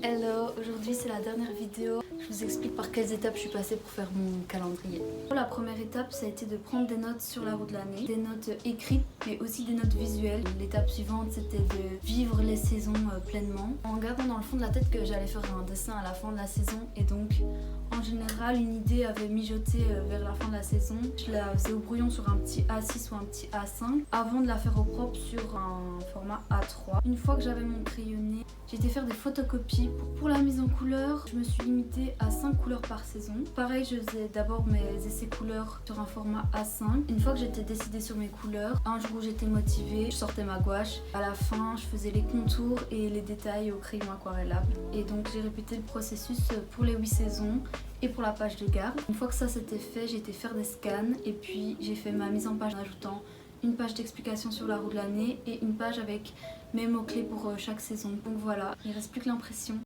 Hello, aujourd'hui c'est la dernière vidéo. Je vous explique par quelles étapes je suis passée pour faire mon calendrier. La première étape, ça a été de prendre des notes sur la roue de l'année, des notes écrites mais aussi des notes visuelles. L'étape suivante, c'était de vivre les saisons pleinement, en gardant dans le fond de la tête que j'allais faire un dessin à la fin de la saison, et donc en général une idée avait mijoté vers la fin de la saison. Je la faisais au brouillon sur un petit A6 ou un petit A5 avant de la faire au propre sur un format A3. Une fois que j'avais mon crayonné, j'ai été faire des photocopies. Pour la mise en couleur, je me suis limitée à 5 couleurs par saison. Pareil, je faisais d'abord mes essais couleurs sur un format A5. Une fois que j'étais décidée sur mes couleurs, un jour où j'étais motivée, je sortais ma gouache. À la fin, je faisais les contours et les détails au crayon aquarellable. Et donc j'ai répété le processus pour les 8 saisons et pour la page de garde. Une fois que ça c'était fait, j'ai été faire des scans et puis j'ai fait ma mise en page en ajoutant une page d'explication sur la roue de l'année et une page avec mes mots-clés pour chaque saison. Donc voilà, il ne reste plus que l'impression.